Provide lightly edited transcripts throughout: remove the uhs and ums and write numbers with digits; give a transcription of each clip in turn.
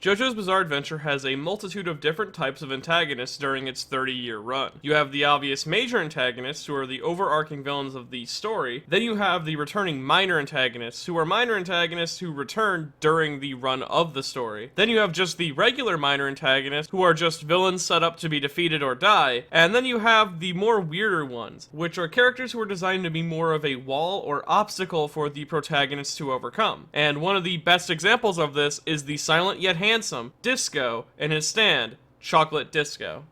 JoJo's Bizarre Adventure has a multitude of different types of antagonists during its 30-year run. You have the obvious major antagonists, who are the overarching villains of the story. Then you have the returning minor antagonists, who are minor antagonists who return during the run of the story. Then you have just the regular minor antagonists, who are just villains set up to be defeated or die. And then you have the more weirder ones, which are characters who are designed to be more of a wall or obstacle for the protagonist to overcome. And one of the best examples of this is the silent yet handsome Disco and his stand, Chocolate Disco.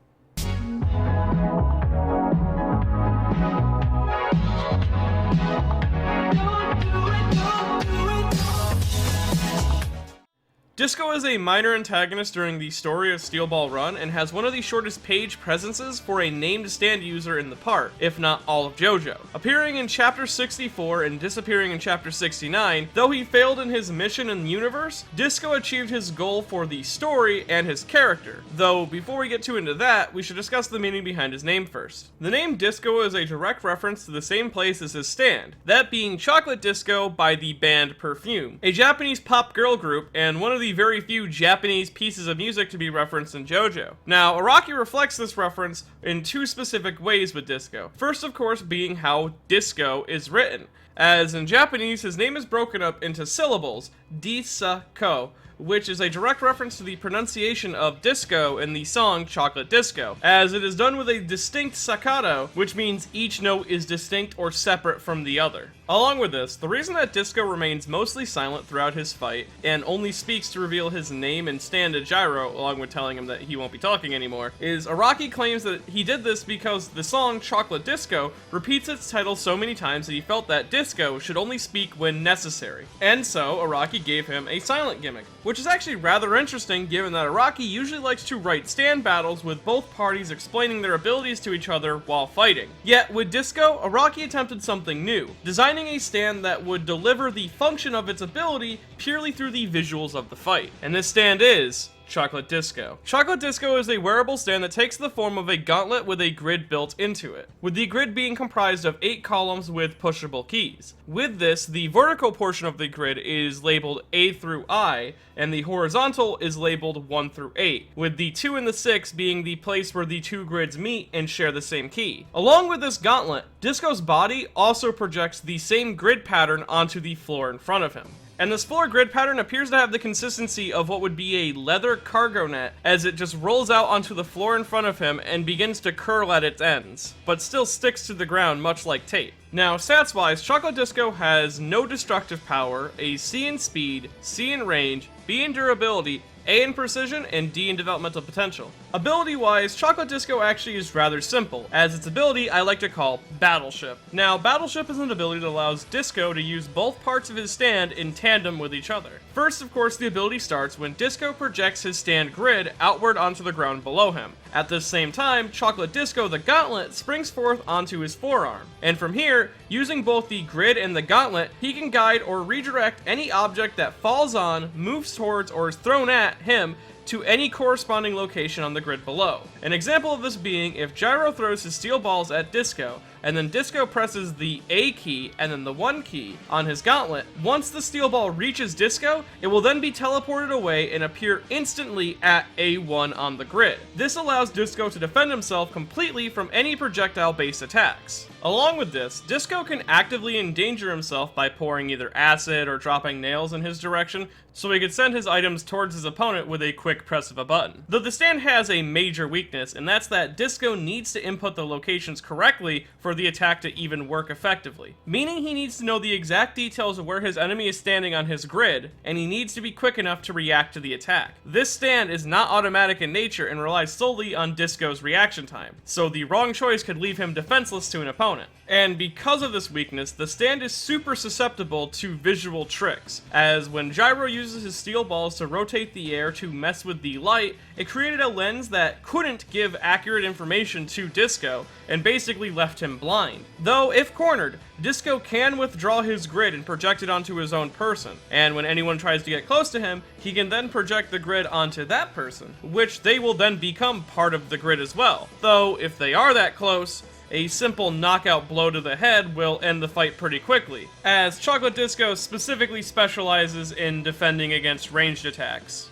Disco is a minor antagonist during the story of Steel Ball Run and has one of the shortest page presences for a named stand user in the part, if not all of JoJo. Appearing in Chapter 64 and disappearing in Chapter 69, though he failed in his mission in the universe, Disco achieved his goal for the story and his character. Though, before we get too into that, we should discuss the meaning behind his name first. The name Disco is a direct reference to the same place as his stand, that being Chocolate Disco by the band Perfume, a Japanese pop girl group and one of the very few Japanese pieces of music to be referenced in JoJo. Now, Araki reflects this reference in two specific ways with Disco. First, of course, being how Disco is written, as in Japanese, his name is broken up into syllables, Disako, which is a direct reference to the pronunciation of disco in the song Chocolate Disco, as it is done with a distinct staccato, which means each note is distinct or separate from the other. Along with this, the reason that Disco remains mostly silent throughout his fight, and only speaks to reveal his name and stand to Gyro, along with telling him that he won't be talking anymore, is Araki claims that he did this because the song Chocolate Disco repeats its title so many times that he felt that Disco should only speak when necessary. And so, Araki gave him a silent gimmick, which is actually rather interesting given that Araki usually likes to write stand battles with both parties explaining their abilities to each other while fighting. Yet, with Disco, Araki attempted something new, designing a stand that would deliver the function of its ability purely through the visuals of the fight. And this stand is Chocolate Disco. Chocolate Disco is a wearable stand that takes the form of a gauntlet with a grid built into it, with the grid being comprised of 8 columns with pushable keys. With this, the vertical portion of the grid is labeled A through I, and the horizontal is labeled 1 through 8, with the 2 and the 6 being the place where the two grids meet and share the same key. Along with this gauntlet, Disco's body also projects the same grid pattern onto the floor in front of him. And this floor grid pattern appears to have the consistency of what would be a leather cargo net, as it just rolls out onto the floor in front of him and begins to curl at its ends, but still sticks to the ground much like tape. Now, stats-wise, Chocolate Disco has no destructive power, a C in speed, C in range, B in durability, A in precision, and D in developmental potential. Ability-wise, Chocolate Disco actually is rather simple, as its ability I like to call Battleship. Now, Battleship is an ability that allows Disco to use both parts of his stand in tandem with each other. First, of course, the ability starts when Disco projects his stand grid outward onto the ground below him. At the same time, Chocolate Disco, the gauntlet, springs forth onto his forearm. And from here, using both the grid and the gauntlet, he can guide or redirect any object that falls on, moves towards, or is thrown at him to any corresponding location on the grid below. An example of this being if Gyro throws his steel balls at Disco, and then Disco presses the A key and then the 1 key on his gauntlet, once the steel ball reaches Disco, it will then be teleported away and appear instantly at A1 on the grid. This allows Disco to defend himself completely from any projectile-based attacks. Along with this, Disco can actively endanger himself by pouring either acid or dropping nails in his direction, so he could send his items towards his opponent with a quick press of a button. Though the stand has a major weakness, and that's that Disco needs to input the locations correctly for the attack to even work effectively. Meaning he needs to know the exact details of where his enemy is standing on his grid, and he needs to be quick enough to react to the attack. This stand is not automatic in nature and relies solely on Disco's reaction time, so the wrong choice could leave him defenseless to an opponent. And because of this weakness, the stand is super susceptible to visual tricks, as when Gyro uses his steel balls to rotate the air to mess with the light, it created a lens that couldn't give accurate information to Disco, and basically left him blind. Though, if cornered, Disco can withdraw his grid and project it onto his own person, and when anyone tries to get close to him, he can then project the grid onto that person, which they will then become part of the grid as well. Though, if they are that close, a simple knockout blow to the head will end the fight pretty quickly, as Chocolate Disco specifically specializes in defending against ranged attacks.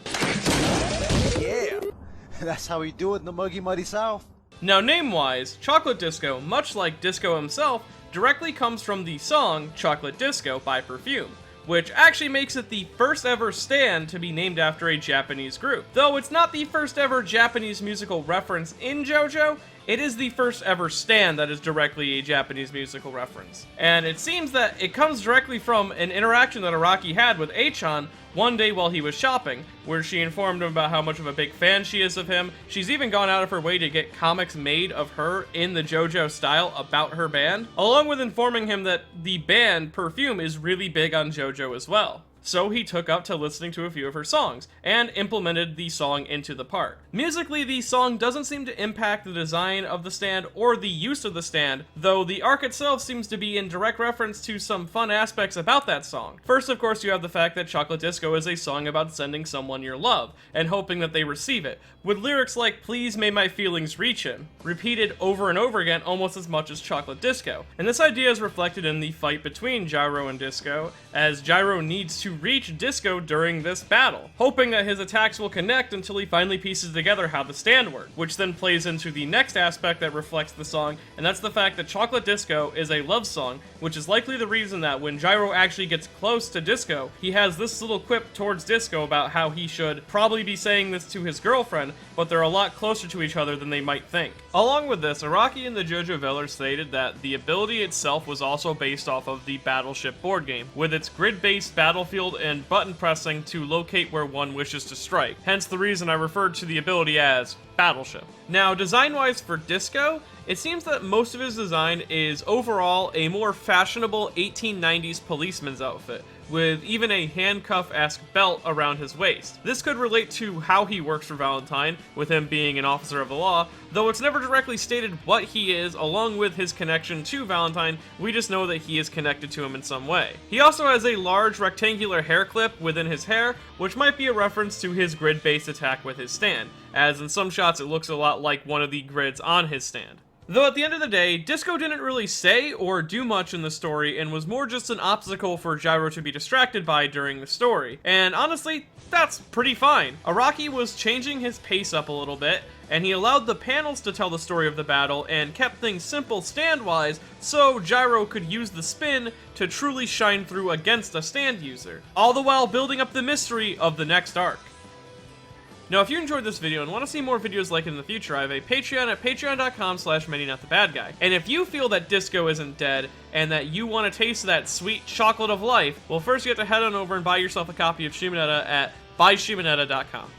That's how we do it in the muggy muddy south. Now name-wise, Chocolate Disco, much like Disco himself, directly comes from the song Chocolate Disco by Perfume, which actually makes it the first ever stand to be named after a Japanese group. Though it's not the first ever Japanese musical reference in JoJo, it is the first ever stand that is directly a Japanese musical reference. And it seems that it comes directly from an interaction that Araki had with Achan one day while he was shopping, where she informed him about how much of a big fan she is of him. She's even gone out of her way to get comics made of her in the JoJo style about her band, along with informing him that the band Perfume is really big on JoJo as well. So he took up to listening to a few of her songs, and implemented the song into the part. Musically, the song doesn't seem to impact the design of the stand or the use of the stand, though the arc itself seems to be in direct reference to some fun aspects about that song. First, of course, you have the fact that Chocolate Disco is a song about sending someone your love, and hoping that they receive it, with lyrics like "Please may my feelings reach him," repeated over and over again almost as much as Chocolate Disco. And this idea is reflected in the fight between Gyro and Disco, as Gyro needs to reach Disco during this battle, hoping that his attacks will connect until he finally pieces together how the stand works, which then plays into the next aspect that reflects the song, and that's the fact that Chocolate Disco is a love song, which is likely the reason that when Gyro actually gets close to Disco, he has this little quip towards Disco about how he should probably be saying this to his girlfriend, but they're a lot closer to each other than they might think. Along with this, Araki and the JoJo Veller stated that the ability itself was also based off of the Battleship board game, with its grid-based battlefield and button pressing to locate where one wishes to strike, hence the reason I referred to the ability as Battleship. Now, design-wise for Disco, it seems that most of his design is overall a more fashionable 1890s policeman's outfit, with even a handcuff-esque belt around his waist. This could relate to how he works for Valentine, with him being an officer of the law, though it's never directly stated what he is, along with his connection to Valentine. We just know that he is connected to him in some way. He also has a large rectangular hair clip within his hair, which might be a reference to his grid-based attack with his stand, as in some shots it looks a lot like one of the grids on his stand. Though at the end of the day, Disco didn't really say or do much in the story and was more just an obstacle for Gyro to be distracted by during the story. And honestly, that's pretty fine. Araki was changing his pace up a little bit, and he allowed the panels to tell the story of the battle and kept things simple stand-wise so Gyro could use the spin to truly shine through against a stand user, all the while building up the mystery of the next arc. Now, if you enjoyed this video and want to see more videos like it in the future, I have a Patreon at patreon.com/ManyNotTheBadGuy. And if you feel that Disco isn't dead, and that you want a taste of that sweet chocolate of life, well, first you have to head on over and buy yourself a copy of Shimonetta at buyshimonetta.com.